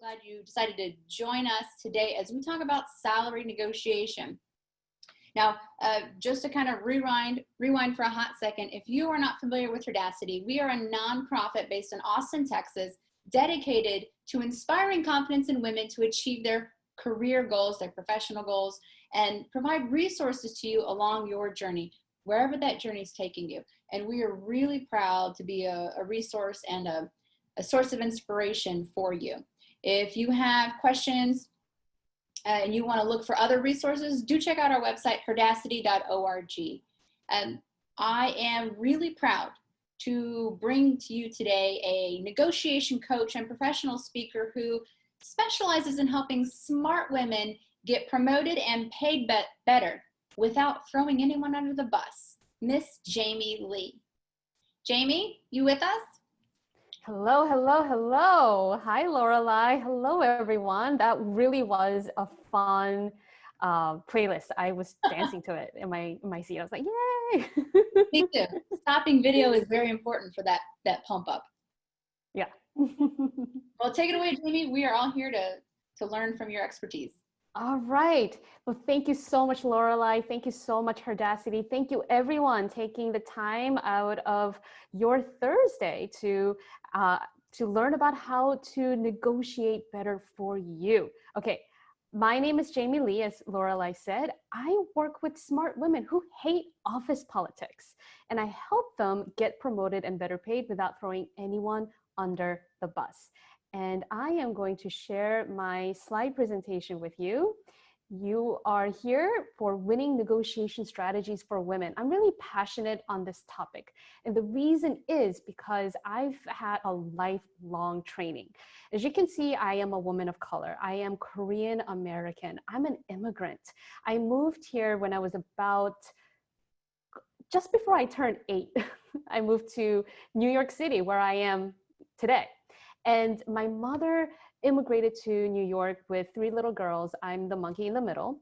glad you decided to join us today as we talk about salary negotiation. Now, just to kind of rewind for a hot second, if you are not familiar with HERdacity, we are a nonprofit based in Austin, Texas, dedicated to inspiring confidence in women to achieve their career goals, their professional goals, and provide resources to you along your journey, wherever that journey is taking you. And we are really proud to be a resource and a source of inspiration for you. If you have questions and you want to look for other resources, do check out our website, HERdacity.org. I am really proud to bring to you today a negotiation coach and professional speaker who specializes in helping smart women get promoted and paid better without throwing anyone under the bus, Miss Jamie Lee. Jamie, you with us? Hello, hello, hello. Hi, Lorelei. Hello, everyone. That really was a fun playlist. I was dancing to it in my seat. I was like, yay! Me too. Stopping video is very important for that pump up. Yeah. Well, take it away, Jamie. We are all here to learn from your expertise. All right. Well, thank you so much, Lorelei. Thank you so much, HERdacity. Thank you, everyone, taking the time out of your Thursday to learn about how to negotiate better for you. Okay. My name is Jamie Lee, as Lorelei said. I work with smart women who hate office politics, and I help them get promoted and better paid without throwing anyone under the bus. And I am going to share my slide presentation with you. You are here for winning negotiation strategies for women. I'm really passionate on this topic. And the reason is because I've had a lifelong training. As you can see, I am a woman of color. I am Korean American. I'm an immigrant. I moved here when I was about just before I turned 8. I moved to New York City, where I am today. And my mother immigrated to New York with 3 little girls. I'm the monkey in the middle.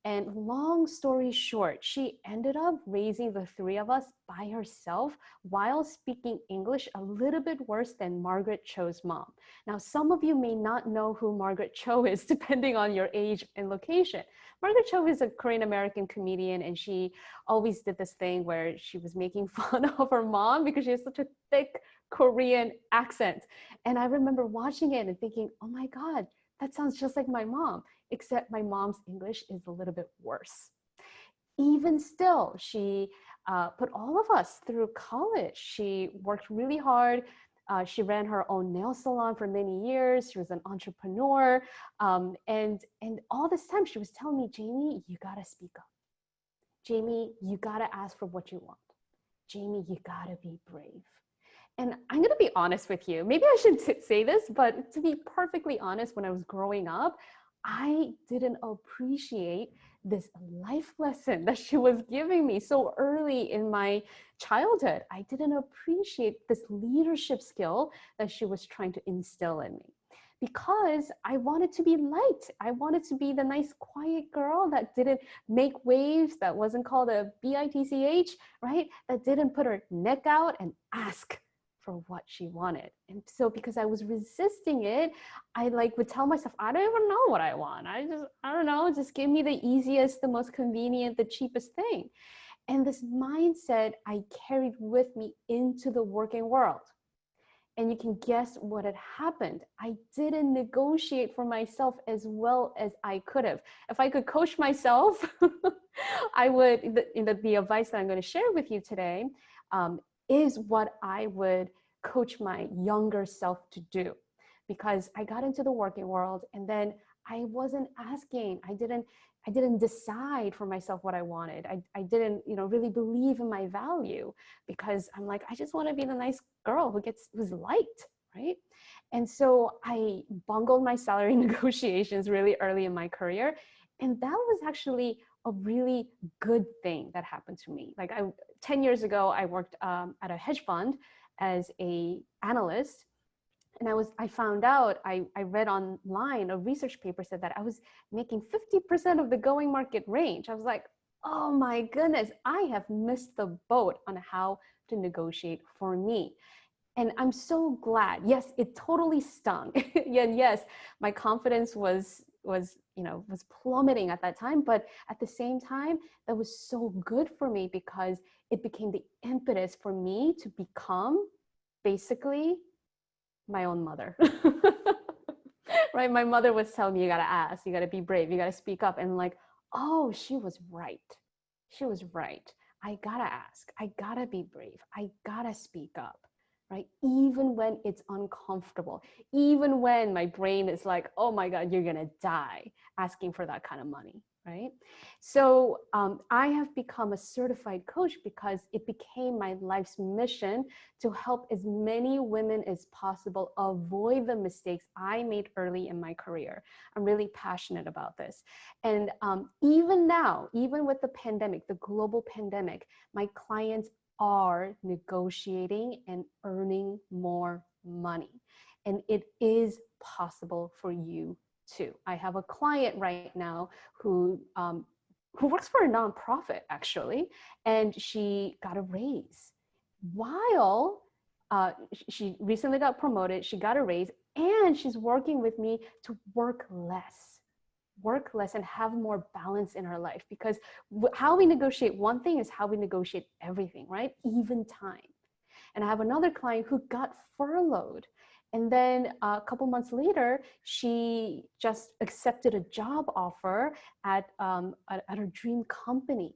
And long story short, she ended up raising the 3 of us by herself while speaking English a little bit worse than Margaret Cho's mom. Now, some of you may not know who Margaret Cho is, depending on your age and location. Margaret Cho is a Korean American comedian, and she always did this thing where she was making fun of her mom because she has such a thick Korean accent. And I remember watching it and thinking, oh my God, that sounds just like my mom, except my mom's English is a little bit worse. Even still, she put all of us through college. She worked really hard. She ran her own nail salon for many years. She was an entrepreneur. And all this time she was telling me, Jamie, you gotta speak up. Jamie, you gotta ask for what you want. Jamie, you gotta be brave. And I'm going to be honest with you. Maybe I shouldn't say this, but to be perfectly honest, when I was growing up, I didn't appreciate this life lesson that she was giving me so early in my childhood. I didn't appreciate this leadership skill that she was trying to instill in me, because I wanted to be liked. I wanted to be the nice, quiet girl that didn't make waves, that wasn't called a bitch, right? That didn't put her neck out and ask for what she wanted. And so because I was resisting it, I would tell myself, I don't even know what I want. I don't know, just give me the easiest, the most convenient, the cheapest thing. And this mindset I carried with me into the working world. And you can guess what had happened. I didn't negotiate for myself as well as I could have. If I could coach myself, I would, the advice that I'm going to share with you today is what I would coach my younger self to do. Because I got into the working world and then I wasn't asking. I didn't decide for myself what I wanted. I didn't, really believe in my value, because I'm like, I just want to be the nice girl who's liked, right? And so I bungled my salary negotiations really early in my career. And that was actually a really good thing that happened to me. 10 years ago, I worked at a hedge fund as an analyst. And I found out, I read online, a research paper said that I was making 50% of the going market range. I was like, oh my goodness, I have missed the boat on how to negotiate for me. And I'm so glad. Yes, it totally stung. And yes, my confidence was plummeting at that time. But at the same time, that was so good for me because it became the impetus for me to become basically my own mother. Right? My mother was telling me, you gotta ask, you gotta be brave, you gotta speak up. And like, oh, she was right. She was right. I gotta ask, I gotta be brave, I gotta speak up, right? Even when it's uncomfortable, even when my brain is like, oh my God, you're gonna die asking for that kind of money, right? So I have become a certified coach because it became my life's mission to help as many women as possible avoid the mistakes I made early in my career. I'm really passionate about this. And even now, even with the pandemic, the global pandemic, my clients are negotiating and earning more money. And it is possible for you too. I have a client right now who works for a nonprofit actually, and she got a raise while she recently got promoted, she got a raise, and she's working with me to work less and have more balance in her life, because how we negotiate one thing is how we negotiate everything, right? Even time. And I have another client who got furloughed. And then a couple months later, she just accepted a job offer at her dream company,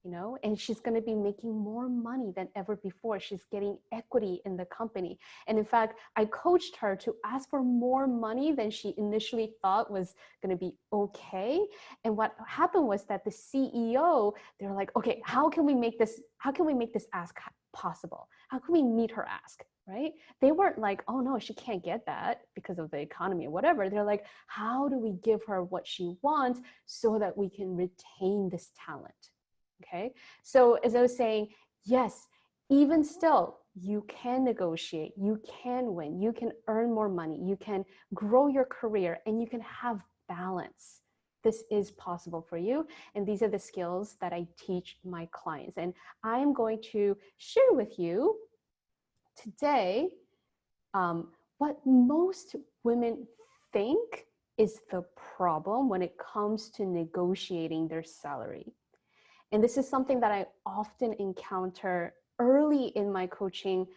you know, and she's going to be making more money than ever before. She's getting equity in the company. And in fact, I coached her to ask for more money than she initially thought was going to be okay. And what happened was that the CEO, they're like, okay, how can we make this ask possible? How can we meet her ask? Right? They weren't like, oh no, she can't get that because of the economy or whatever. They're like, how do we give her what she wants so that we can retain this talent? Okay, so as I was saying, yes, even still, you can negotiate, you can win, you can earn more money, you can grow your career, and you can have balance. This is possible for you. And these are the skills that I teach my clients. And I am going to share with you today what most women think is the problem when it comes to negotiating their salary. And this is something that I often encounter early in my coaching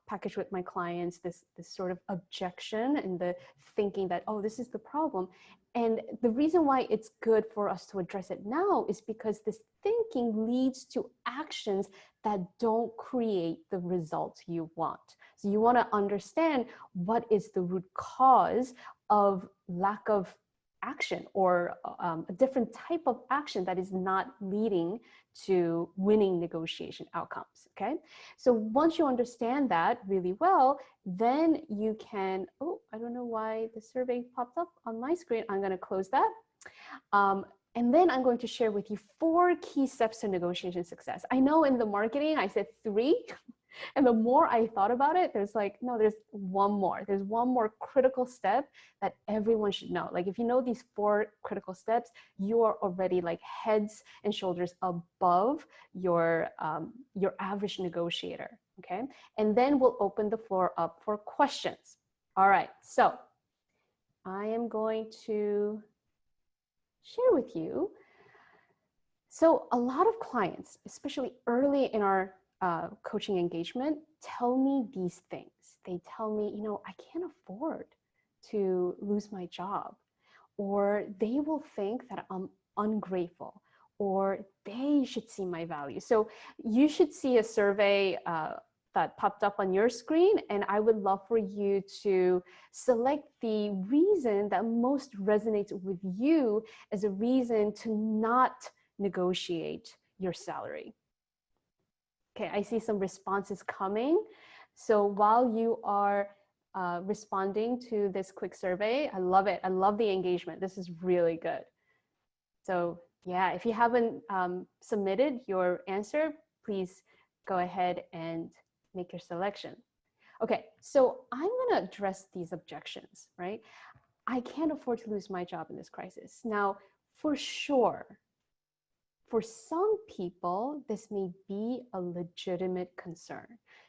package with my clients, this sort of objection and the thinking that, oh, this is the problem. And the reason why it's good for us to address it now is because this thinking leads to actions that don't create the results you want. So you want to understand what is the root cause of lack of action, or a different type of action that is not leading to winning negotiation outcomes, okay? So once you understand that really well, then you can, oh, I don't know why the survey popped up on my screen. I'm gonna close that. And then I'm going to share with you 4 key steps to negotiation success. I know in the marketing, I said 3. And the more I thought about it, there's like, no, there's one more. There's one more critical step that everyone should know. Like if you know these 4 critical steps, you are already like heads and shoulders above your average negotiator, okay? And then we'll open the floor up for questions. All right, so I am going to share with you. So a lot of clients, especially early in our coaching engagement, tell me these things. They tell me, you know, I can't afford to lose my job, or they will think that I'm ungrateful, or they should see my value. So you should see a survey that popped up on your screen, and I would love for you to select the reason that most resonates with you as a reason to not negotiate your salary. Okay, I see some responses coming. So while you are responding to this quick survey, I love it. I love the engagement. This is really good. So yeah, if you haven't submitted your answer, please go ahead and make your selection. Okay, so I'm gonna address these objections, right? I can't afford to lose my job in this crisis. Now, for sure, for some people, this may be a legitimate concern.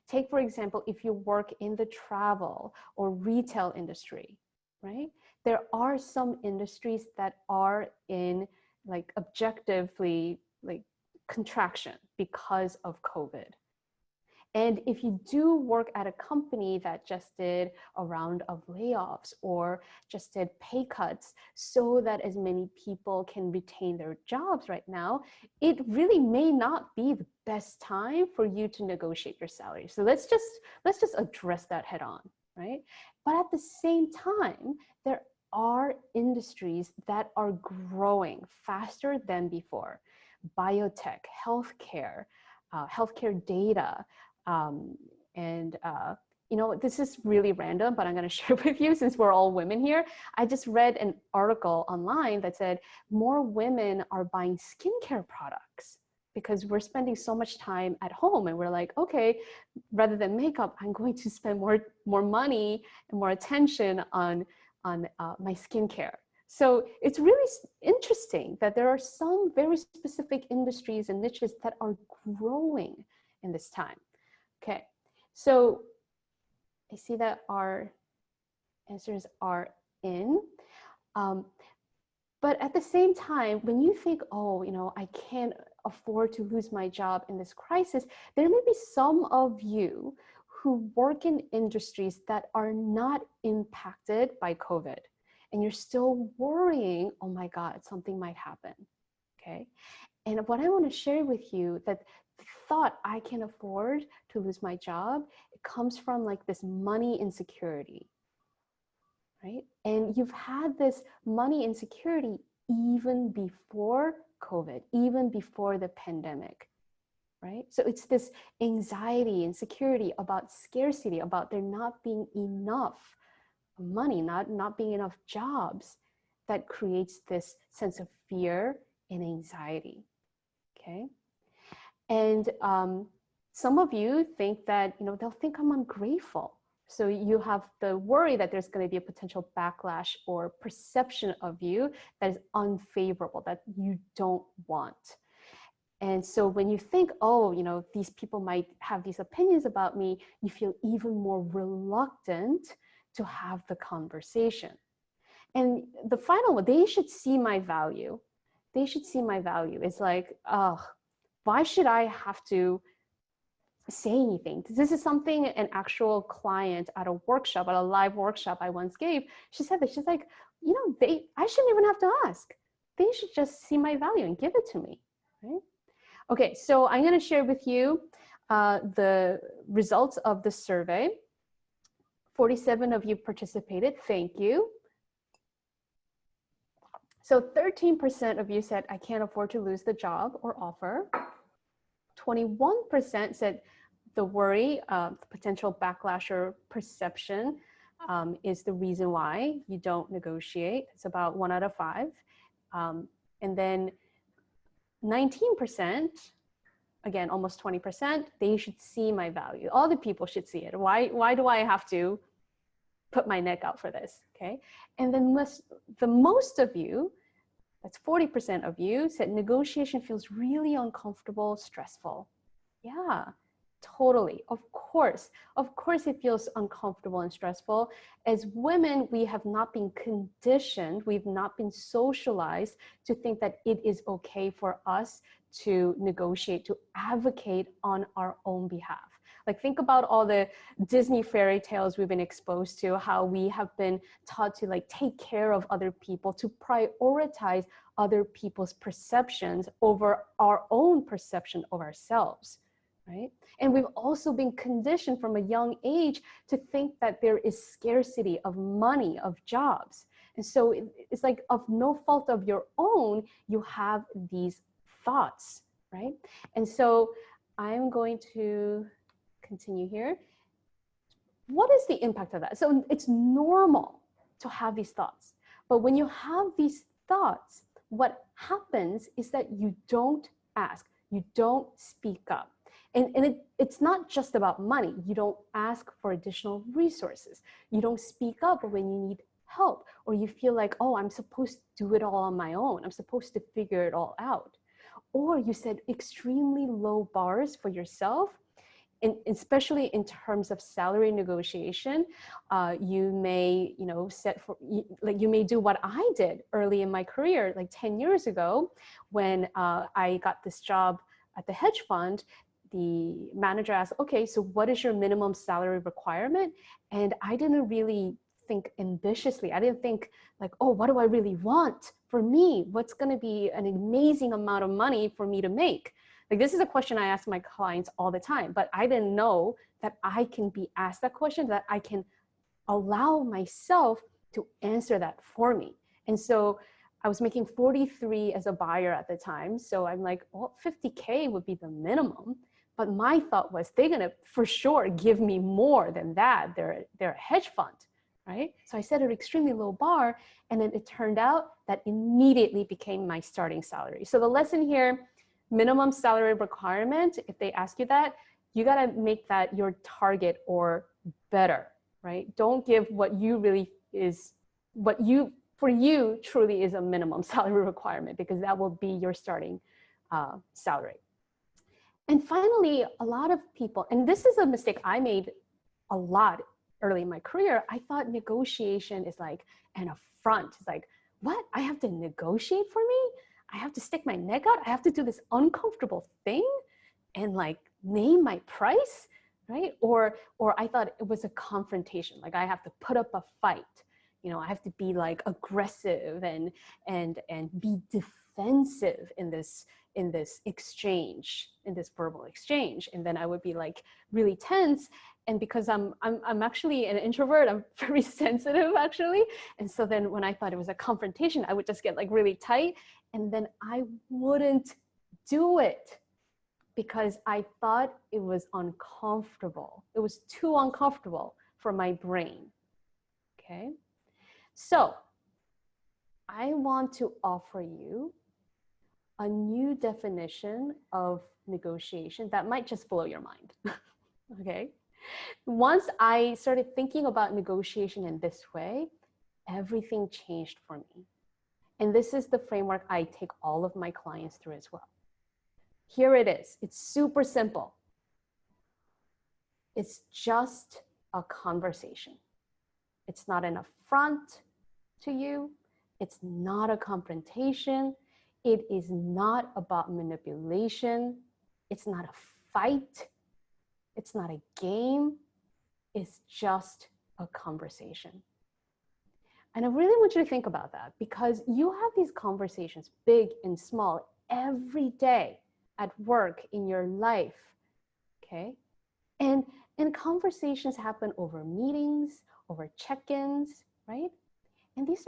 Take, for example, if you work in the travel or retail industry, right? There are some industries that are in like objectively like contraction because of COVID. And if you do work at a company that just did a round of layoffs or just did pay cuts so that as many people can retain their jobs right now, it really may not be the best time for you to negotiate your salary. So let's just address that head on, right? But at the same time, there are industries that are growing faster than before. Biotech, healthcare, healthcare data, you know, this is really random, but I'm going to share with you since we're all women here. I just read an article online that said more women are buying skincare products because we're spending so much time at home, and we're like, okay, rather than makeup, I'm going to spend more money and more attention on my skincare. So it's really interesting that there are some very specific industries and niches that are growing in this time. Okay, so I see that our answers are in. But at the same time, when you think, oh, you know, I can't afford to lose my job in this crisis, there may be some of you who work in industries that are not impacted by COVID, and you're still worrying, oh my God, something might happen, okay? And what I want to share with you that the thought I can afford to lose my job, it comes from like this money insecurity, right? And you've had this money insecurity even before COVID, even before the pandemic, right? So it's this anxiety, insecurity about scarcity, about there not being enough money, not being enough jobs, that creates this sense of fear and anxiety, okay? And some of you think that, you know, they'll think I'm ungrateful. So you have the worry that there's going to be a potential backlash or perception of you that is unfavorable, that you don't want. And so when you think, oh, you know, these people might have these opinions about me, you feel even more reluctant to have the conversation. And the final one, they should see my value. They should see my value. It's like, oh, why should I have to say anything? This is something an actual client at a workshop, at a live workshop I once gave. She said that, she's like, you know, I shouldn't even have to ask. They should just see my value and give it to me, right? Okay, so I'm going to share with you the results of the survey. 47 of you participated. Thank you. So 13% of you said, I can't afford to lose the job or offer. 21% said the worry of potential backlash or perception is the reason why you don't negotiate. It's about 1 out of 5. And then 19%, again, almost 20%, they should see my value. All the people should see it. Why do I have to put my neck out for this, okay? And then the most of you, that's 40% of you, said negotiation feels really uncomfortable, stressful. Yeah, totally. Of course it feels uncomfortable and stressful. As women, we have not been conditioned, we've not been socialized to think that it is okay for us to negotiate, to advocate on our own behalf. Like, think about all the Disney fairy tales we've been exposed to, how we have been taught to like take care of other people, to prioritize other people's perceptions over our own perception of ourselves, right? And we've also been conditioned from a young age to think that there is scarcity of money, of jobs. And so it's like, of no fault of your own, you have these thoughts, right? And so I'm going to continue here. What is the impact of that? So it's normal to have these thoughts, but when you have these thoughts, what happens is that you don't ask, you don't speak up. And it's not just about money. You don't ask for additional resources. You don't speak up when you need help, or you feel like, oh, I'm supposed to do it all on my own. I'm supposed to figure it all out. or you set extremely low bars for yourself. And especially in terms of salary negotiation, you may, you may do what I did early in my career, like 10 years ago, when I got this job at the hedge fund. The manager asked, okay, so what is your minimum salary requirement? And I didn't really think ambitiously. I didn't think like, oh, what do I really want for me? What's going to be an amazing amount of money for me to make? Like, this is a question I ask my clients all the time, but I didn't know that I can be asked that question, that I can allow myself to answer that for me. And so I was making 43 as a buyer at the time. So I'm like, well, 50K would be the minimum. But my thought was, they're gonna for sure give me more than that. They're a hedge fund, right? So I set an extremely low bar, and then it turned out that immediately became my starting salary. So the lesson here, minimum salary requirement, if they ask you that, you gotta make that your target or better, right? Don't give what you really is, what you, for you truly is a minimum salary requirement, because that will be your starting salary. And finally, a lot of people, and this is a mistake I made a lot early in my career, I thought negotiation is like an affront. It's like, what? I have to negotiate for me? I have to stick my neck out? I have to do this uncomfortable thing and like name my price, right? Or I thought it was a confrontation. Like, I have to put up a fight. You know, I have to be like aggressive and be defensive in this exchange, in this verbal exchange. And then I would be like really tense. And because I'm actually an introvert, I'm very sensitive actually. And so then when I thought it was a confrontation, I would just get like really tight, and then I wouldn't do it because I thought it was uncomfortable. It was too uncomfortable for my brain, okay? So I want to offer you a new definition of negotiation that might just blow your mind, okay? Once I started thinking about negotiation in this way, everything changed for me. And this is the framework I take all of my clients through as well. Here it is. It's super simple. It's just a conversation. It's not an affront to you. It's not a confrontation. It is not about manipulation. It's not a fight. It's not a game. It's just a conversation. And I really want you to think about that, because you have these conversations, big and small, every day at work, in your life, okay? And conversations happen over meetings, over check-ins, right? And these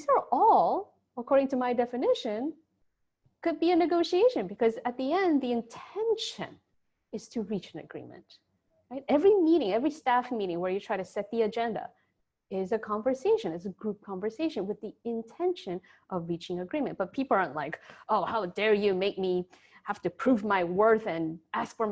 are all, according to my definition, could be a negotiation, because at the end, the intention is to reach an agreement, right? Every meeting, every staff meeting where you try to set the agenda is a conversation, it's a group conversation with the intention of reaching agreement. But people aren't like, oh, how dare you make me have to prove my worth and ask for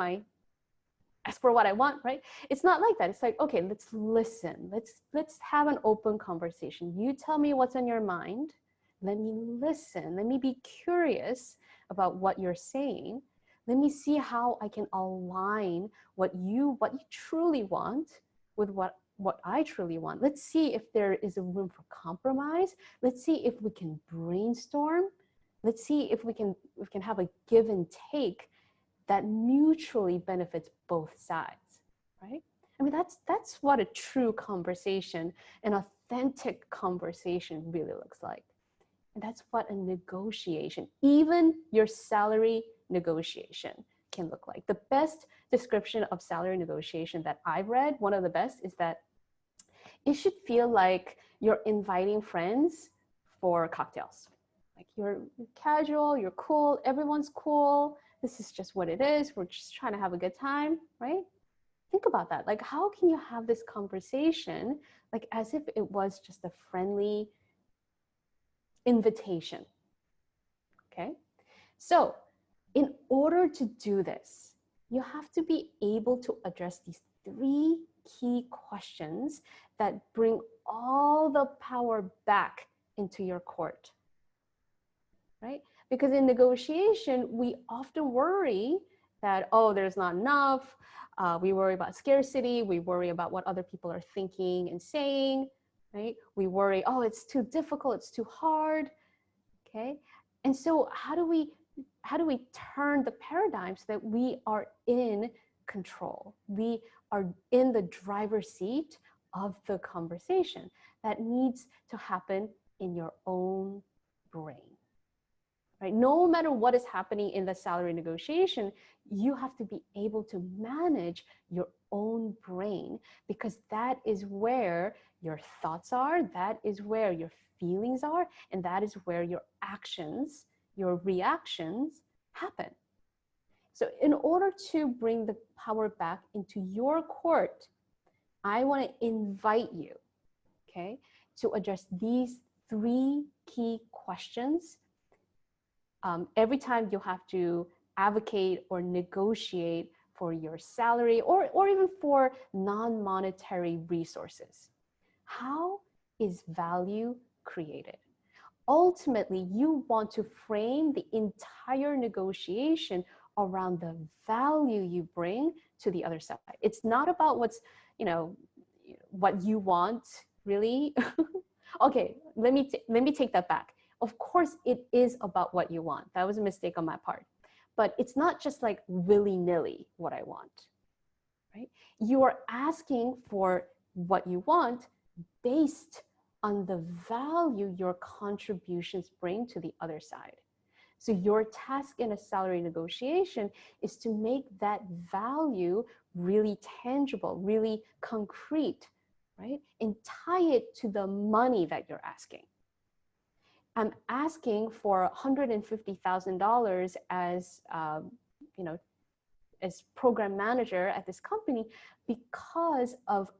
what I want, right? It's not like that. It's like, okay, let's listen. Let's have an open conversation. You tell me what's on your mind. Let me listen. Let me be curious about what you're saying. Let me see how I can align what you truly want with what I truly want. Let's see if there is a room for compromise. Let's see if we can brainstorm. Let's see if we can have a give and take that mutually benefits both sides, right? I mean, that's what a true conversation, an authentic conversation really looks like. And that's what a negotiation, even your salary negotiation, can look like. The best description of salary negotiation that I've read, one of the best, is that it should feel like you're inviting friends for cocktails. Like you're casual, you're cool, everyone's cool. This is just what it is. We're just trying to have a good time, right? Think about that. Like, how can you have this conversation like as if it was just a friendly invitation, okay? So in order to do this, you have to be able to address these 3 key questions that bring all the power back into your court, right? Because in negotiation, we often worry that, oh, there's not enough. We worry about scarcity. We worry about what other people are thinking and saying, right? We worry, oh, it's too difficult, it's too hard, okay? And so how do we turn the paradigm so that we are in control? We are in the driver's seat of the conversation. That needs to happen in your own brain. Right? No matter what is happening in the salary negotiation, you have to be able to manage your own brain, because that is where your thoughts are, that is where your feelings are, and that is where your actions, your reactions happen. So in order to bring the power back into your court, I want to invite you, okay, to address these 3 key questions every time you have to advocate or negotiate for your salary or even for non-monetary resources. How is value created? Ultimately, you want to frame the entire negotiation around the value you bring to the other side. It's not about what's, what you want, really. Okay, let me take that back. Of course, it is about what you want. That was a mistake on my part. But it's not just like willy-nilly what I want, right? You are asking for what you want based on the value your contributions bring to the other side. So your task in a salary negotiation is to make that value really tangible, really concrete, right? And tie it to the money that you're asking. I'm asking for $150,000 as, as program manager at this company because of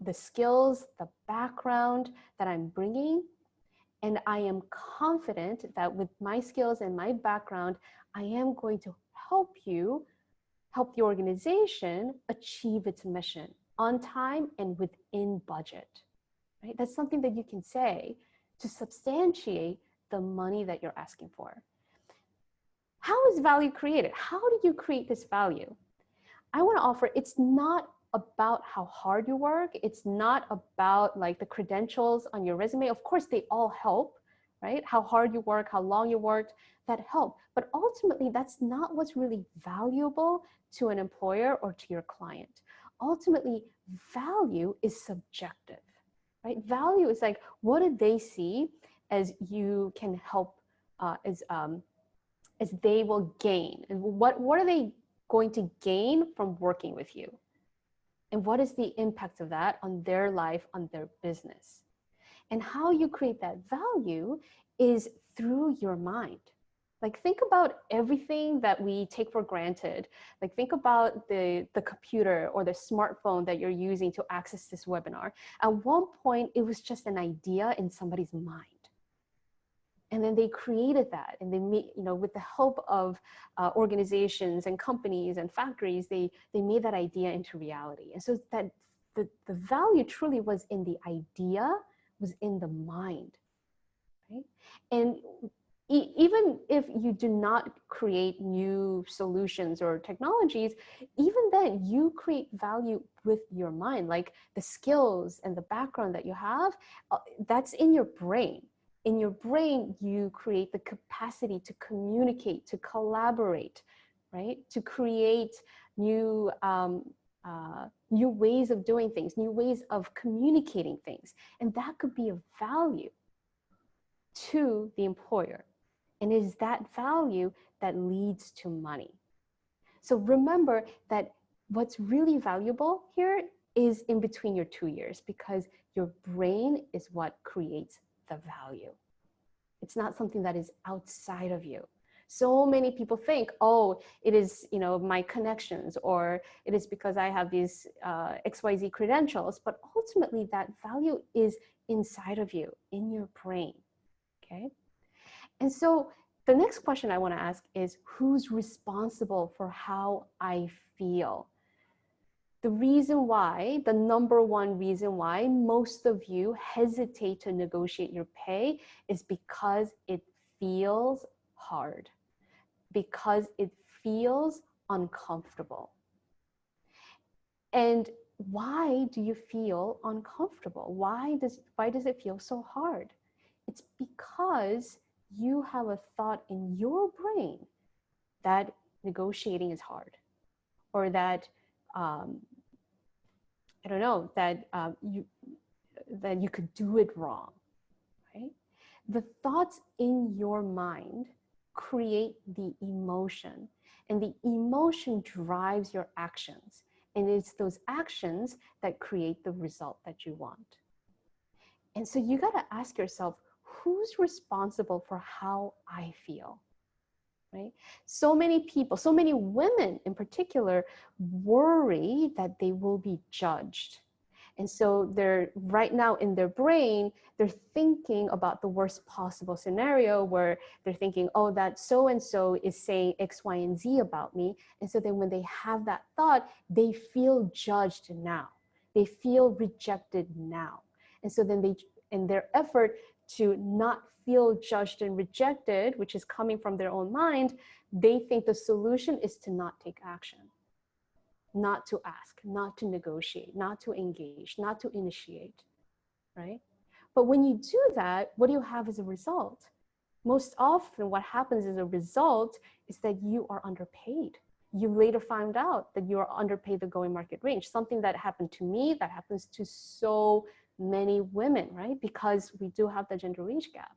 the skills, the background that I'm bringing. And I am confident that with my skills and my background, I am going to help the organization achieve its mission on time and within budget, right? That's something that you can say to substantiate the money that you're asking for. How is value created? How do you create this value? I want to offer, it's not about how hard you work. It's not about like the credentials on your resume. Of course, they all help, right? How hard you work, how long you worked, that help. But ultimately, that's not what's really valuable to an employer or to your client. Ultimately, value is subjective. Right? Value is like, what do they see as you can help, as they will gain? And what are they going to gain from working with you? And what is the impact of that on their life, on their business? And how you create that value is through your mind. Like think about everything that we take for granted. Like think about the computer or the smartphone that you're using to access this webinar. At one point, it was just an idea in somebody's mind. And then they created that, and they made, with the help of organizations and companies and factories, they made that idea into reality. And so that the value truly was in the idea, was in the mind, right? And even if you do not create new solutions or technologies, even then you create value with your mind, like the skills and the background that you have, that's in your brain. In your brain, you create the capacity to communicate, to collaborate, right? To create new ways of doing things, new ways of communicating things. And that could be of value to the employer. And it is that value that leads to money. So remember that what's really valuable here is in between your 2 ears, because your brain is what creates the value. It's not something that is outside of you. So many people think, oh, it is, my connections, or it is because I have these XYZ credentials, but ultimately that value is inside of you, in your brain, okay? And so the next question I want to ask is, who's responsible for how I feel? The reason why, the number one reason why most of you hesitate to negotiate your pay is because it feels hard because it feels uncomfortable. And why do you feel uncomfortable? Why does it feel so hard? It's because you have a thought in your brain that negotiating is hard, or that I don't know, that you could do it wrong, right? The thoughts in your mind create the emotion, and the emotion drives your actions. And it's those actions that create the result that you want. And so you got to ask yourself, who's responsible for how I feel? Right? So many people, so many women in particular, worry that they will be judged. And so they're right now in their brain, they're thinking about the worst possible scenario where they're thinking, oh, that so-and-so is saying X, Y, and Z about me. And so then when they have that thought, they feel judged now. They feel rejected now. And so then in their effort to not feel judged and rejected, which is coming from their own mind, they think the solution is to not take action, not to ask, not to negotiate, not to engage, not to initiate, right? But when you do that, what do you have as a result? Most often what happens as a result is that you are underpaid. You later find out that you are underpaid the going market range, something that happened to me, that happens to so many women, right? Because we do have the gender wage gap.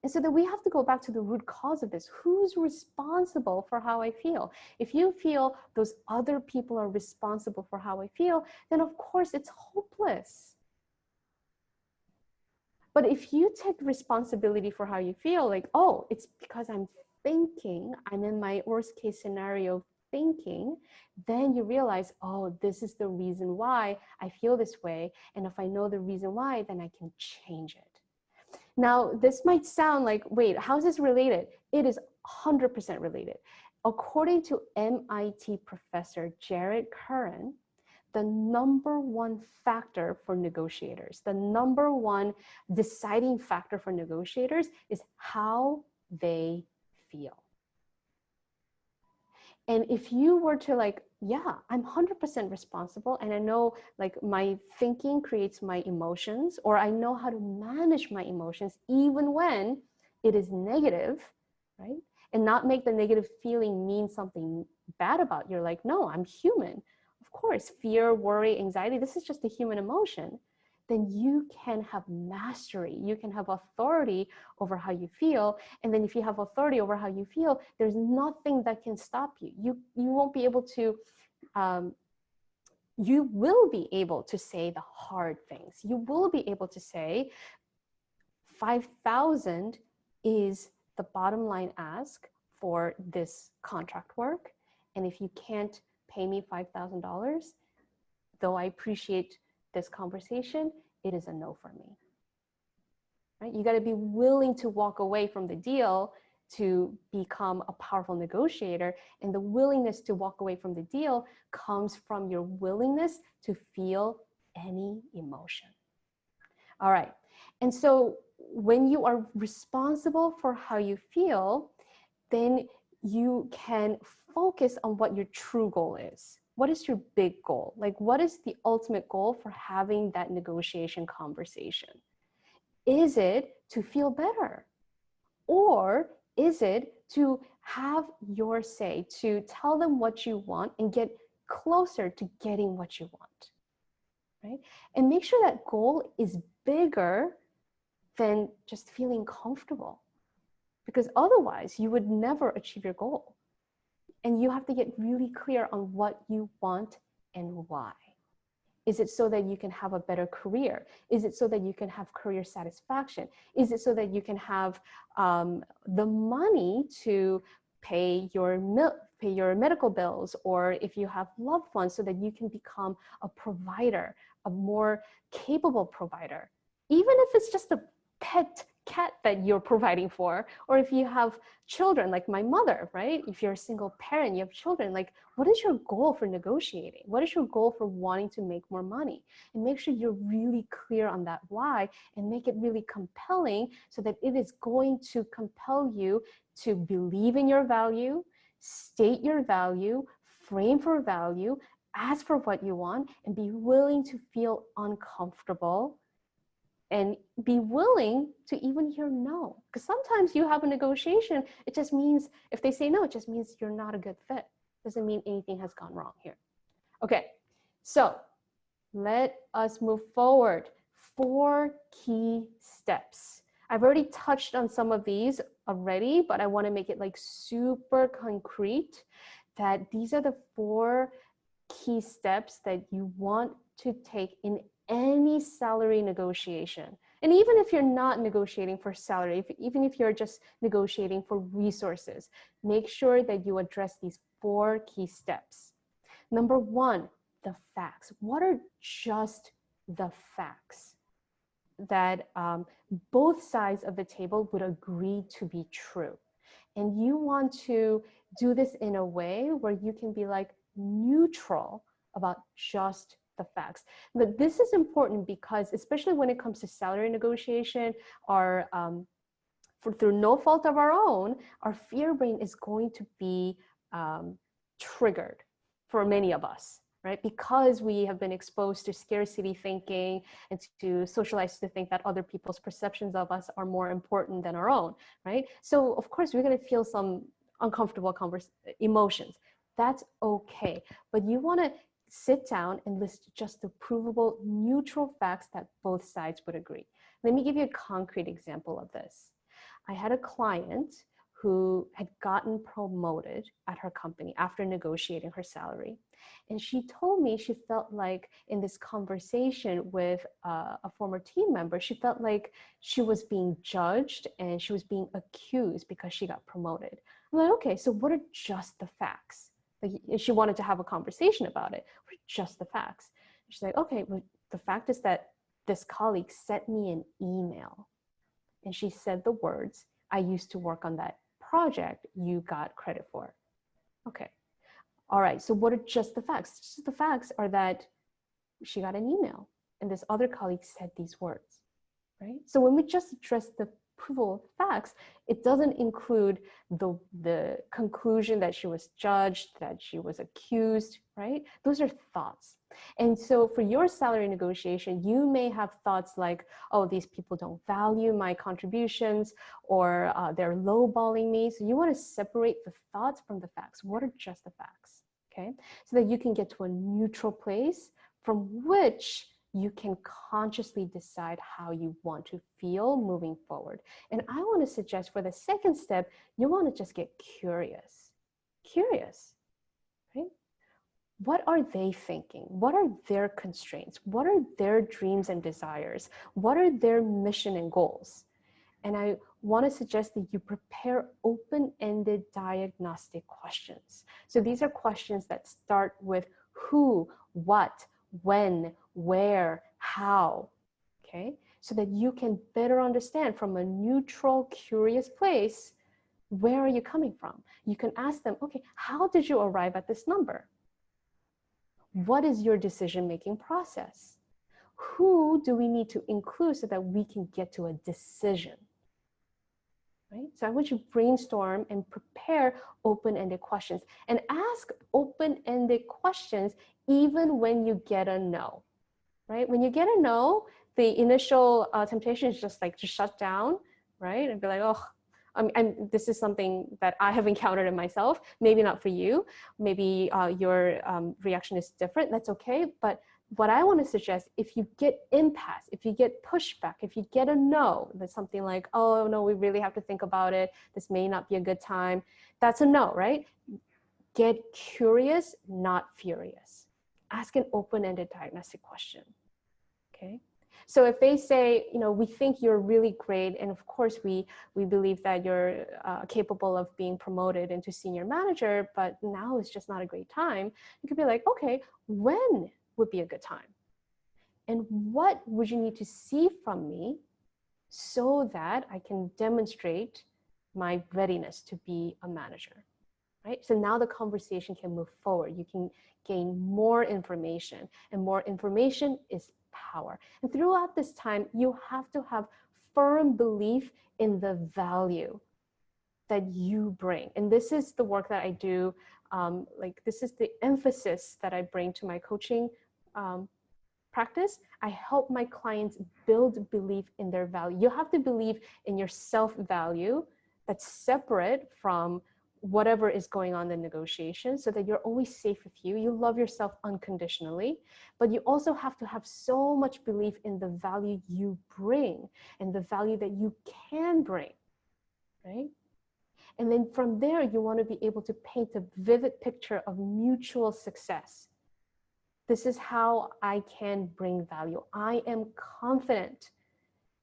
And so then we have to go back to the root cause of this. Who's responsible for how I feel? If you feel those other people are responsible for how I feel, then of course it's hopeless. But if you take responsibility for how you feel, like, oh, it's because I'm thinking, I'm in my worst case scenario thinking, then you realize, oh, this is the reason why I feel this way. And if I know the reason why, then I can change it. Now, this might sound like, wait, how is this related? It is 100% related. According to MIT professor Jared Curran, the number one factor for negotiators, the number one deciding factor for negotiators is how they feel. And if you were to like, yeah, I'm 100% responsible, and I know like my thinking creates my emotions, or I know how to manage my emotions even when it is negative, right? And not make the negative feeling mean something bad about you. You're like, no, I'm human. Of course, fear, worry, anxiety, this is just a human emotion. Then you can have mastery. You can have authority over how you feel. And then if you have authority over how you feel, there's nothing that can stop you. You won't be able to, you will be able to say the hard things. You will be able to say, 5,000 is the bottom line ask for this contract work. And if you can't pay me $5,000, though I appreciate this conversation, it is a no for me. Right? You got to be willing to walk away from the deal to become a powerful negotiator. And the willingness to walk away from the deal comes from your willingness to feel any emotion. All right. And so when you are responsible for how you feel, then you can focus on what your true goal is. What is your big goal? Like, what is the ultimate goal for having that negotiation conversation? Is it to feel better? Or is it to have your say, to tell them what you want and get closer to getting what you want, right? And make sure that goal is bigger than just feeling comfortable, because otherwise you would never achieve your goal. And you have to get really clear on what you want and why. Is it so that you can have a better career? Is it so that you can have career satisfaction? Is it so that you can have the money to pay your medical bills, or if you have loved ones, so that you can become a provider, a more capable provider? Even if it's just a pet cat that you're providing for, or if you have children like my mother, right? If you're a single parent, you have children, like what is your goal for negotiating? What is your goal for wanting to make more money? And make sure you're really clear on that why, and make it really compelling so that it is going to compel you to believe in your value, state your value, frame for value, ask for what you want, and be willing to feel uncomfortable and be willing to even hear no. Because sometimes you have a negotiation, it just means, if they say no, it just means you're not a good fit. Doesn't mean anything has gone wrong here. Okay, so let us move forward. 4 key steps. I've already touched on some of these already, but I want to make it like super concrete that these are the 4 key steps that you want to take in any salary negotiation. And even if you're not negotiating for salary, even if you're just negotiating for resources, make sure that you address these 4 key steps. Number 1, the facts. What are just the facts that both sides of the table would agree to be true? And you want to do this in a way where you can be like neutral about just the facts. But this is important because, especially when it comes to salary negotiation, or through no fault of our own, our fear brain is going to be triggered for many of us, right? Because we have been exposed to scarcity thinking and to socialized to think that other people's perceptions of us are more important than our own, right? So of course we're going to feel some uncomfortable emotions. That's okay, but you want to sit down and list just the provable neutral facts that both sides would agree. Let me give you a concrete example of this. I had a client who had gotten promoted at her company after negotiating her salary. And she told me she felt like in this conversation with a former team member, she felt like she was being judged and she was being accused because she got promoted. I'm like, okay, so what are just the facts? Like, she wanted to have a conversation about it. What are just the facts? She's like, okay, well, the fact is that this colleague sent me an email and she said the words, I used to work on that project you got credit for. Okay. All right. So what are just the facts? Just the facts are that she got an email and this other colleague said these words, right? So when we just address the provable facts, it doesn't include the conclusion that she was judged, that she was accused, right? Those are thoughts. And so for your salary negotiation, you may have thoughts like, oh, these people don't value my contributions, or they're lowballing me. So you want to separate the thoughts from the facts. What are just the facts, okay? So that you can get to a neutral place from which you can consciously decide how you want to feel moving forward. And I want to suggest for the second step, you want to just get curious. Curious, right? What are they thinking? What are their constraints? What are their dreams and desires? What are their mission and goals? And I want to suggest that you prepare open-ended diagnostic questions. So these are questions that start with who, what, when, where, how, okay? So that you can better understand from a neutral, curious place, where are you coming from? You can ask them, okay, how did you arrive at this number? What is your decision-making process? Who do we need to include so that we can get to a decision? Right? So I want you to brainstorm and prepare open-ended questions and ask open-ended questions even when you get a no, right? When you get a no, the initial temptation is just like to shut down, right? And be like, oh, this is something that I have encountered in myself. Maybe not for you. Maybe your reaction is different. That's okay. But what I want to suggest, if you get impasse, if you get pushback, if you get a no, that's something like, oh no, we really have to think about it. This may not be a good time. That's a no, right? Get curious, not furious. Ask an open-ended diagnostic question, okay? So if they say, you know, we think you're really great, and of course we believe that you're capable of being promoted into senior manager, but now is just not a great time, you could be like, okay, when would be a good time? And what would you need to see from me so that I can demonstrate my readiness to be a manager, right? So now the conversation can move forward. You can gain more information, and more information is power. And throughout this time, you have to have firm belief in the value that you bring. And this is the work that I do. Like this is the emphasis that I bring to my coaching practice. I help my clients build belief in their value. You have to believe in your self-value that's separate from whatever is going on in negotiation, so that you're always safe with you. You love yourself unconditionally, but you also have to have so much belief in the value you bring and the value that you can bring, right? And then from there, you want to be able to paint a vivid picture of mutual success. This is how I can bring value. I am confident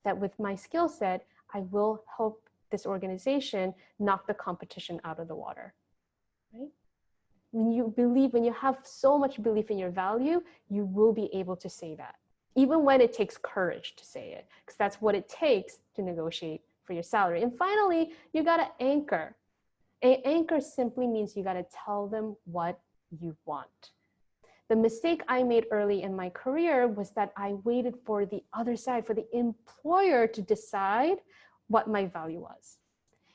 that with my skill set, I will help this organization knock the competition out of the water, right? When you have so much belief in your value, you will be able to say that, even when it takes courage to say it, because that's what it takes to negotiate for your salary. And finally, you got to anchor. An anchor simply means you got to tell them what you want. The mistake I made early in my career was that I waited for the other side, for the employer to decide what my value was.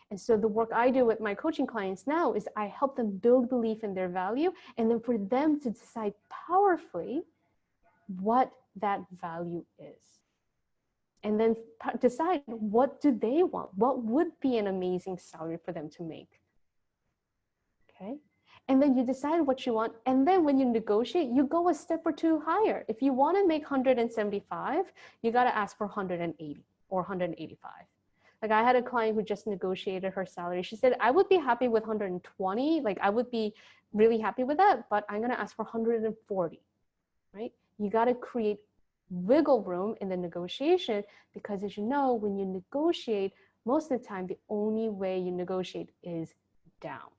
And so the work I do with my coaching clients now is I help them build belief in their value, and then for them to decide powerfully what that value is. And then decide, what do they want? What would be an amazing salary for them to make? Okay. And then you decide what you want. And then when you negotiate, you go a step or two higher. If you want to make 175, you got to ask for 180 or 185. Like I had a client who just negotiated her salary. She said, I would be happy with 120. Like I would be really happy with that, but I'm going to ask for 140, right? You got to create wiggle room in the negotiation, because as you know, when you negotiate, most of the time, the only way you negotiate is down.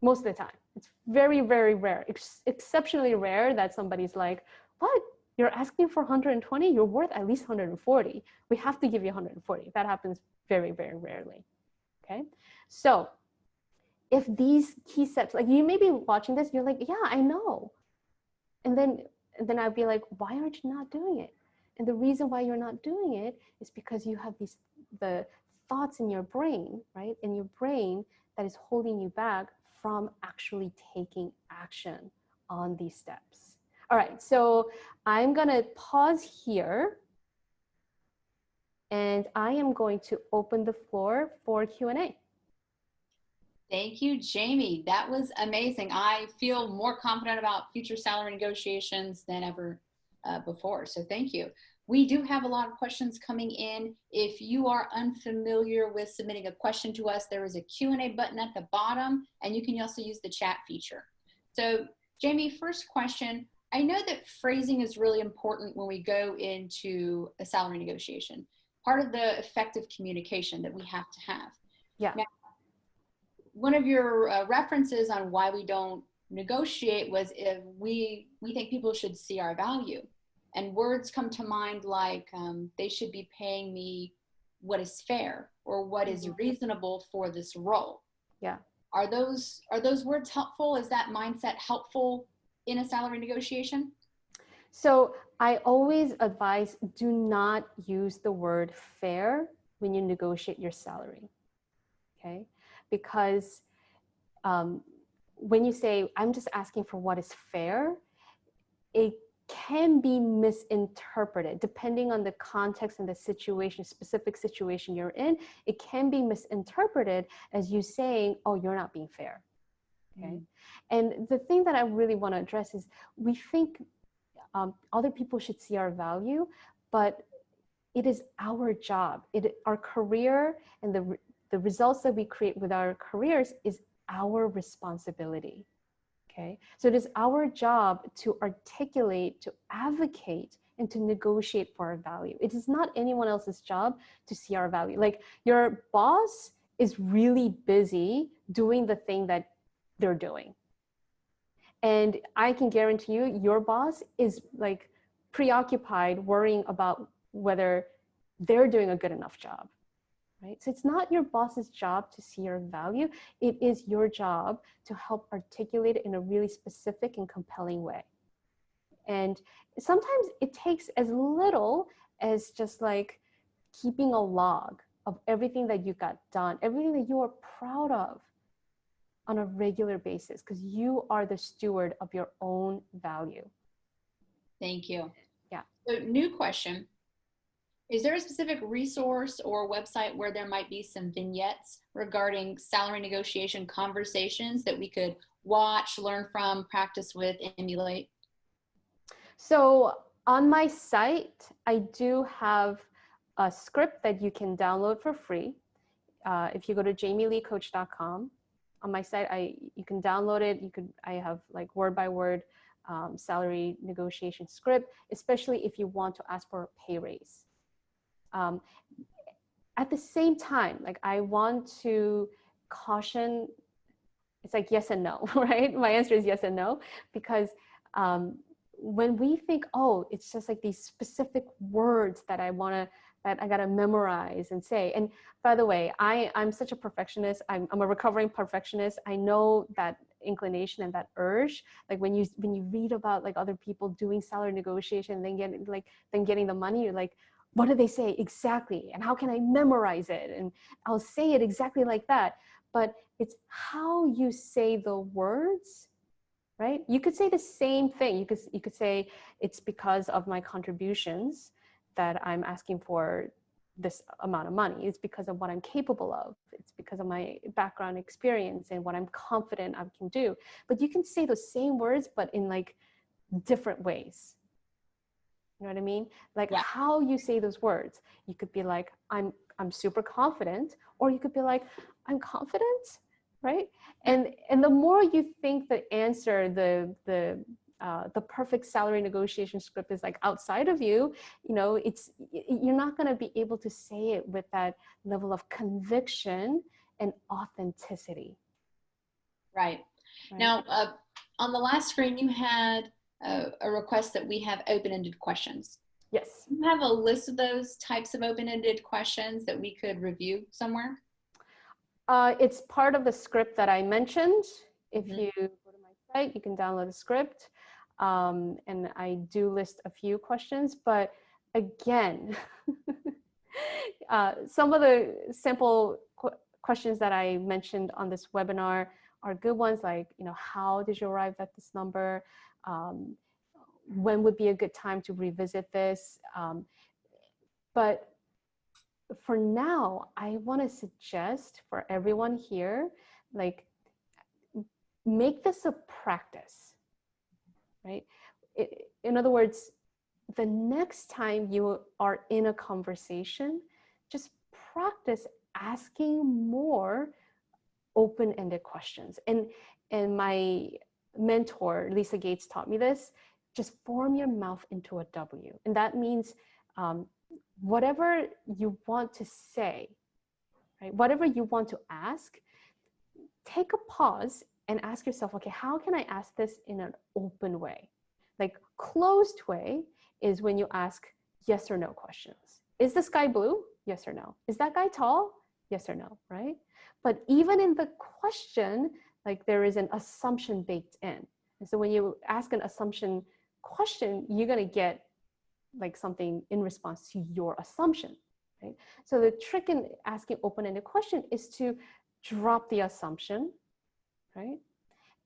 Most of the time. It's very, very rare, exceptionally rare that somebody's like, what? You're asking for 120? You're worth at least 140. We have to give you 140. That happens very, very rarely, okay? So if these key steps, like you may be watching this, you're like, yeah, I know. And then I'd be like, why aren't you not doing it? And the reason why you're not doing it is because you have the thoughts in your brain, right? In your brain that is holding you back from actually taking action on these steps. All right, so I'm gonna pause here, and I am going to open the floor for Q&A. Thank you, Jamie. That was amazing. I feel more confident about future salary negotiations than ever before, so thank you. We do have a lot of questions coming in. If you are unfamiliar with submitting a question to us, there is a Q&A button at the bottom, and you can also use the chat feature. So Jamie, first question. I know that phrasing is really important when we go into a salary negotiation. Part of the effective communication that we have to have. Yeah. Now, one of your references on why we don't negotiate was if we think people should see our value. And words come to mind like they should be paying me what is fair or what is reasonable for this role. Yeah. Are those words helpful? Is that mindset helpful in a salary negotiation? So I always advise, do not use the word fair when you negotiate your salary, okay? Because when you say, I'm just asking for what is fair, it can be misinterpreted depending on the context and the situation, specific situation you're in. It can be misinterpreted as you saying, oh, you're not being fair, okay? And the thing that I really want to address is we think other people should see our value, but it is our job. Our career and the results that we create with our careers is our responsibility. Okay, so it is our job to articulate, to advocate, and to negotiate for our value. It is not anyone else's job to see our value. Like your boss is really busy doing the thing that they're doing. And I can guarantee you, your boss is like preoccupied worrying about whether they're doing a good enough job, right? So it's not your boss's job to see your value. It is your job to help articulate it in a really specific and compelling way. And sometimes it takes as little as just like keeping a log of everything that you got done, everything that you are proud of on a regular basis, because you are the steward of your own value. Thank you. Yeah. So new question. Is there a specific resource or website where there might be some vignettes regarding salary negotiation conversations that we could watch, learn from, practice with, emulate? So on my site, I do have a script that you can download for free. If you go to jamieleecoach.com, on my site, you can download it. I have like word by word salary negotiation script, especially if you want to ask for a pay raise. At the same time, like I want to caution, it's like yes and no, right? My answer is yes and no, because when we think, oh, it's just like these specific words that that I gotta memorize and say. And by the way, I'm such a perfectionist. I'm a recovering perfectionist. I know that inclination and that urge. Like when you read about like other people doing salary negotiation, then getting the money, you're like, what do they say exactly? And how can I memorize it? And I'll say it exactly like that. But it's how you say the words, right? You could say the same thing. You could say it's because of my contributions that I'm asking for this amount of money. It's because of what I'm capable of. It's because of my background experience and what I'm confident I can do. But you can say those same words, but in like different ways. You know what I mean? Like how you say those words. You could be like, I'm super confident, or you could be like, I'm confident, right? And the more you think the answer, the perfect salary negotiation script is like outside of you, you know, you're not going to be able to say it with that level of conviction and authenticity. Right. Now, on the last screen, you had a request that we have open-ended questions. Yes. Do you have a list of those types of open-ended questions that we could review somewhere? It's part of the script that I mentioned. If you go to my site, you can download the script. And I do list a few questions, but again, some of the simple questions that I mentioned on this webinar are good ones, like, you know, how did you arrive at this number? When would be a good time to revisit this? But for now, I want to suggest for everyone here, like, make this a practice, right? In other words, the next time you are in a conversation, just practice asking more open-ended questions. And my mentor, Lisa Gates, taught me this. Just form your mouth into a W. And that means whatever you want to say, right? Whatever you want to ask, take a pause and ask yourself, okay, how can I ask this in an open way? Like closed way is when you ask yes or no questions. Is the sky blue? Yes or no. Is that guy tall? Yes or no, right? But even in the question, like there is an assumption baked in. And so when you ask an assumption question, you're gonna get like something in response to your assumption, right? So the trick in asking open-ended question is to drop the assumption, right?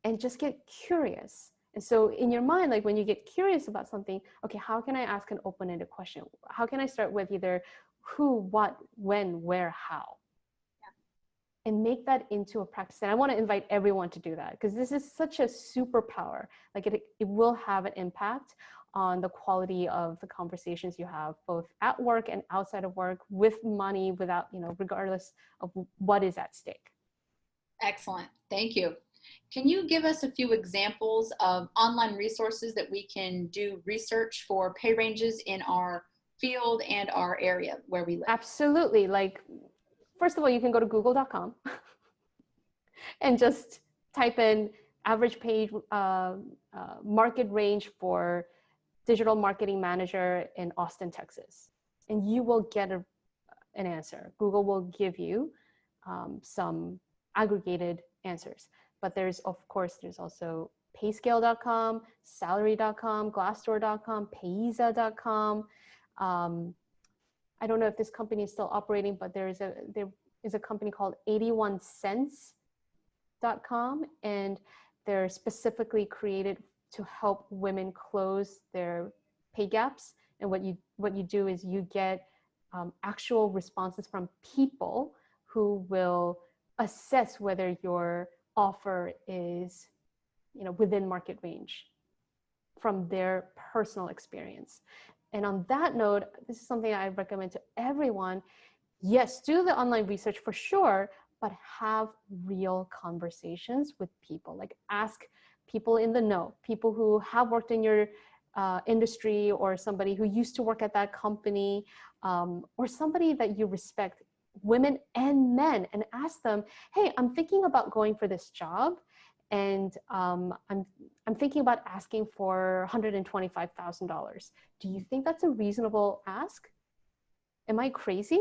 And just get curious. And so in your mind, like when you get curious about something, okay, how can I ask an open-ended question? How can I start with either who, what, when, where, how? And make that into a practice. And I want to invite everyone to do that because this is such a superpower. Like it will have an impact on the quality of the conversations you have, both at work and outside of work, with money, without, you know, regardless of what is at stake. Excellent. Thank you. Can you give us a few examples of online resources that we can do research for pay ranges in our field and our area where we live? Absolutely. Like, first of all, you can go to google.com and just type in average pay market range for digital marketing manager in Austin, Texas. and you will get an answer. Google will give you some aggregated answers. But there's, of course, there's also payscale.com, salary.com, glassdoor.com, payza.com. I don't know if this company is still operating, but there is a company called 81cents.com, and they're specifically created to help women close their pay gaps. And what you do is you get actual responses from people who will assess whether your offer is, within market range from their personal experience. And on that note, this is something I recommend to everyone. Yes, do the online research for sure, but have real conversations with people. Like, ask people in the know, people who have worked in your industry, or somebody who used to work at that company, or somebody that you respect, women and men, and ask them, hey, I'm thinking about going for this job, and I'm thinking about asking for $125,000. Do you think that's a reasonable ask? Am I crazy?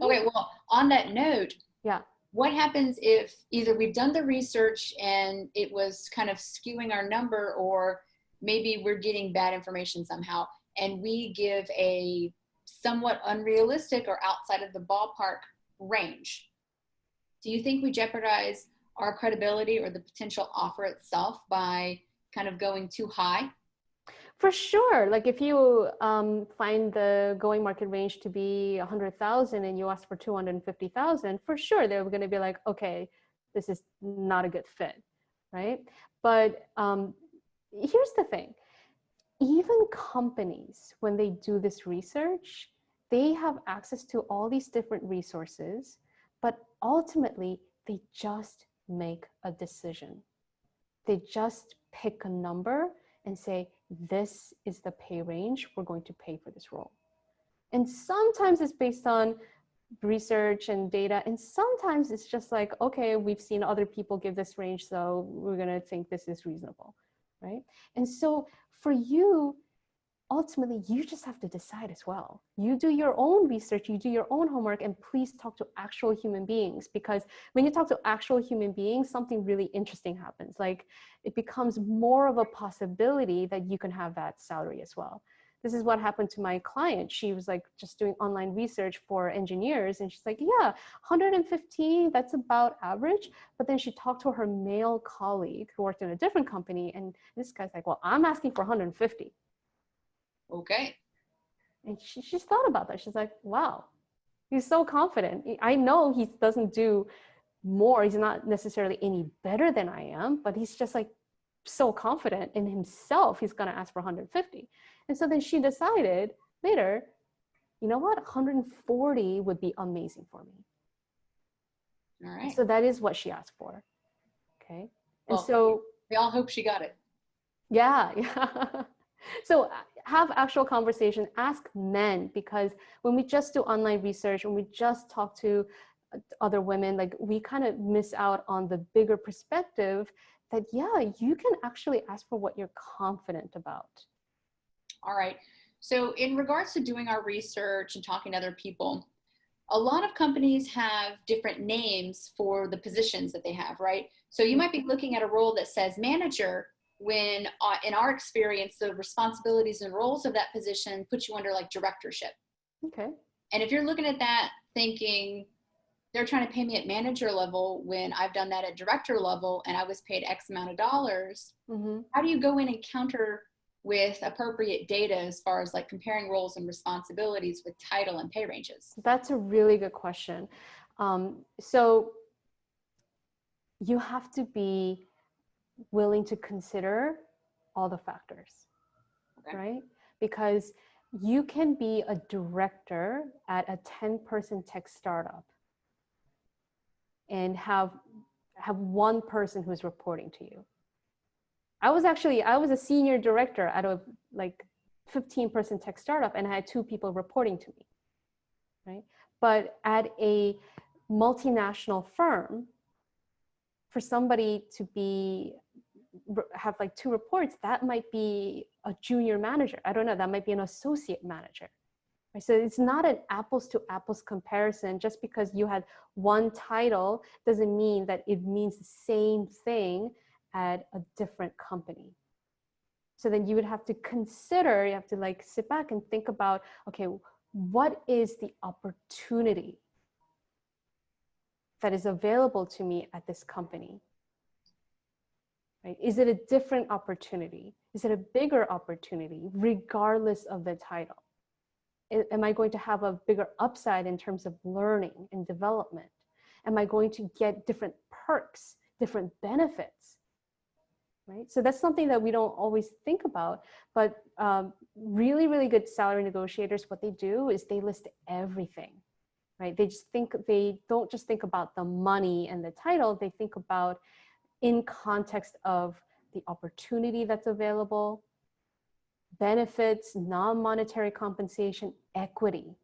Okay, well, on that note, yeah, what happens if either we've done the research and it was kind of skewing our number, or maybe we're getting bad information somehow, and we give a somewhat unrealistic or outside of the ballpark range? Do you think we jeopardize our credibility or the potential offer itself by kind of going too high? For sure. Like, if you find the going market range to be 100,000 and you ask for 250,000, for sure they're going to be like, okay, this is not a good fit, right? But here's the thing. Even companies, when they do this research, they have access to all these different resources, but ultimately they just make a decision. They just pick a number and say, this is the pay range we're going to pay for this role. And sometimes it's based on research and data, and sometimes it's just like, okay, we've seen other people give this range, so we're going to think this is reasonable, right? And so for you, ultimately, you just have to decide as well. You do your own research, you do your own homework, and please talk to actual human beings, because when you talk to actual human beings, something really interesting happens. Like, it becomes more of a possibility that you can have that salary as well. This is what happened to my client. She was like just doing online research for engineers, and she's like, yeah, 115, that's about average. But then she talked to her male colleague who worked in a different company, and this guy's like, well, I'm asking for 150. Okay. And she's thought about that. She's like, wow, he's so confident. I know he doesn't do more. He's not necessarily any better than I am, but he's just like so confident in himself. He's going to ask for 150. And so then she decided later, you know what? 140 would be amazing for me. All right. So that is what she asked for. Okay. And well, so we all hope she got it. Yeah. So have actual conversation, ask men, because when we just do online research, when we just talk to other women, like, we kind of miss out on the bigger perspective that, yeah, you can actually ask for what you're confident about. All right. So in regards to doing our research and talking to other people, a lot of companies have different names for the positions that they have, right? So you might be looking at a role that says manager, when in our experience, the responsibilities and roles of that position put you under like directorship. Okay. And if you're looking at that thinking they're trying to pay me at manager level when I've done that at director level and I was paid X amount of dollars, how do you go in and counter with appropriate data as far as like comparing roles and responsibilities with title and pay ranges? That's a really good question. So you have to be willing to consider all the factors, right? Because you can be a director at a 10-person tech startup and have one person who's reporting to you. I was a senior director at a like 15-person tech startup, and I had 2 people reporting to me, right? But at a multinational firm, for somebody to have like 2 reports, that might be a junior manager. I don't know, that might be an associate manager, right? So it's not an apples to apples comparison. Just because you had one title doesn't mean that it means the same thing at a different company. So then you would have to consider, you have to like sit back and think about, okay, what is the opportunity that is available to me at this company? Right? Is it a different opportunity? Is it a bigger opportunity, regardless of the title? Am I going to have a bigger upside in terms of learning and development? Am I going to get different perks, different benefits? Right? So that's something that we don't always think about, but really, really good salary negotiators, what they do is they list everything, right? They don't just think about the money and the title, they think about in context of the opportunity that's available, benefits, non-monetary compensation, equity,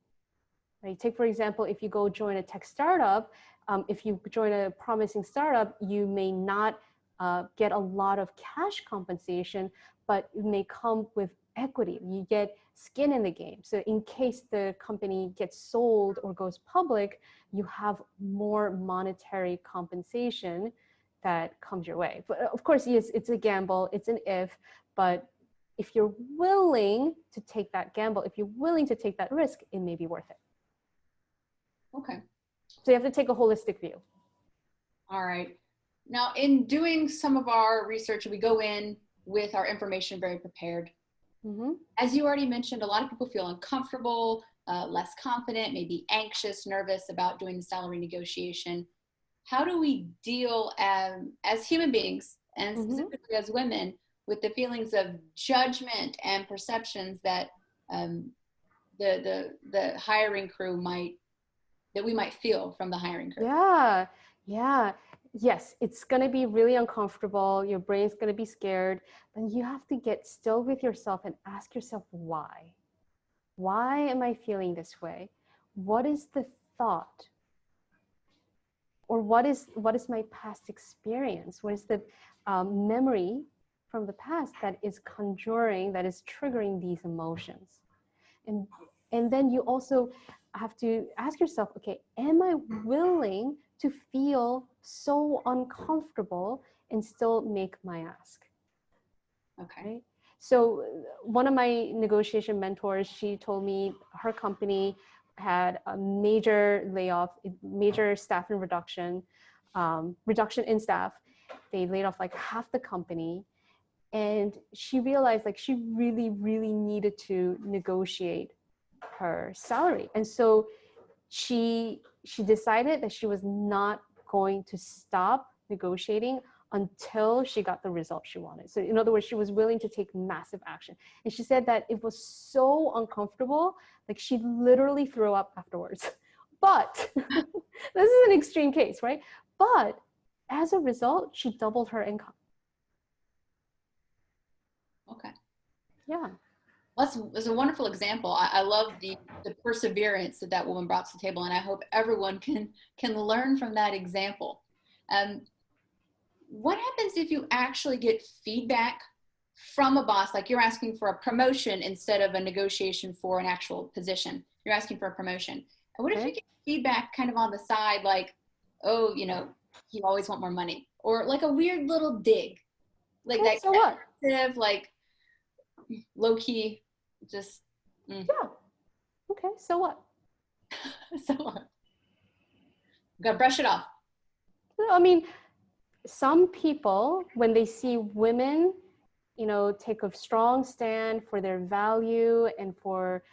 right? Take, for example, if you go join a tech startup, if you join a promising startup, you may not get a lot of cash compensation, but it may come with equity. You get skin in the game. So in case the company gets sold or goes public, you have more monetary compensation that comes your way. But of course, yes, it's a gamble, it's an if, but if you're willing to take that gamble, if you're willing to take that risk, it may be worth it. Okay. So you have to take a holistic view. All right. Now, in doing some of our research, we go in with our information very prepared. Mm-hmm. As you already mentioned, a lot of people feel uncomfortable, less confident, maybe anxious, nervous about doing the salary negotiation. How do we deal as human beings, and specifically as women, with the feelings of judgment and perceptions that the hiring crew that we might feel from the hiring crew? Yeah. Yes, it's going to be really uncomfortable. Your brain's going to be scared. Then you have to get still with yourself and ask yourself why. Why am I feeling this way? What is the thought? Or what is my past experience? What is the memory from the past that is conjuring, that is triggering these emotions? And then you also have to ask yourself, okay, am I willing to feel so uncomfortable and still make my ask? Okay. Right? So one of my negotiation mentors, she told me her company had a major layoff, major staff and reduction in staff. They laid off like half the company. And she realized like she really, really needed to negotiate her salary. And so she decided that she was not going to stop negotiating until she got the result she wanted. So in other words, she was willing to take massive action. And she said that it was so uncomfortable, like she literally threw up afterwards. But this is an extreme case, right? But as a result, she doubled her income. Okay. Yeah. That's a wonderful example. I love the perseverance that woman brought to the table, and I hope everyone can learn from that example. What happens if you actually get feedback from a boss, like you're asking for a promotion instead of a negotiation for an actual position? You're asking for a promotion. And what if you get feedback kind of on the side, like, oh, you always want more money, or like a weird little dig, like that, so what? Like low key, just yeah. Okay, so what? So what? Gotta brush it off. I mean, some people, when they see women, take a strong stand for their value and for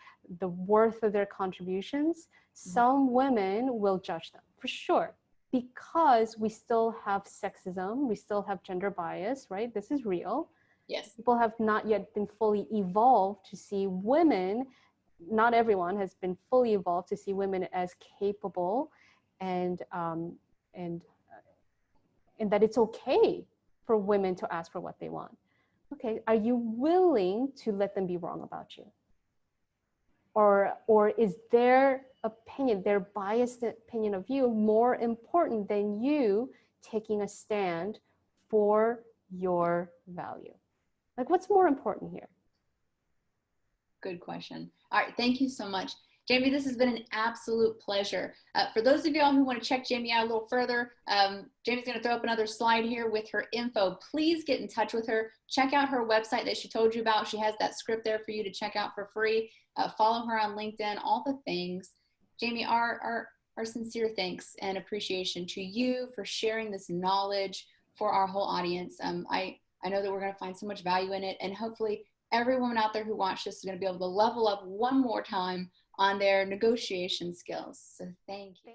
the worth of their contributions, some women will judge them for sure, because we still have sexism, we still have gender bias, right? This is real. Yes. People have not yet been fully evolved to see women, not everyone has been fully evolved to see women as capable and that it's okay for women to ask for what they want. Okay, are you willing to let them be wrong about you? Or is their opinion, their biased opinion of you, more important than you taking a stand for your value? Like, what's more important here? Good question. All right, thank you so much. Jamie, this has been an absolute pleasure. For those of y'all who want to check Jamie out a little further, Jamie's going to throw up another slide here with her info. Please get in touch with her. Check out her website that she told you about. She has that script there for you to check out for free. Follow her on LinkedIn, all the things. Jamie, our sincere thanks and appreciation to you for sharing this knowledge for our whole audience. I know that we're going to find so much value in it, and hopefully everyone out there who watched this is going to be able to level up one more time on their negotiation skills. So thank you.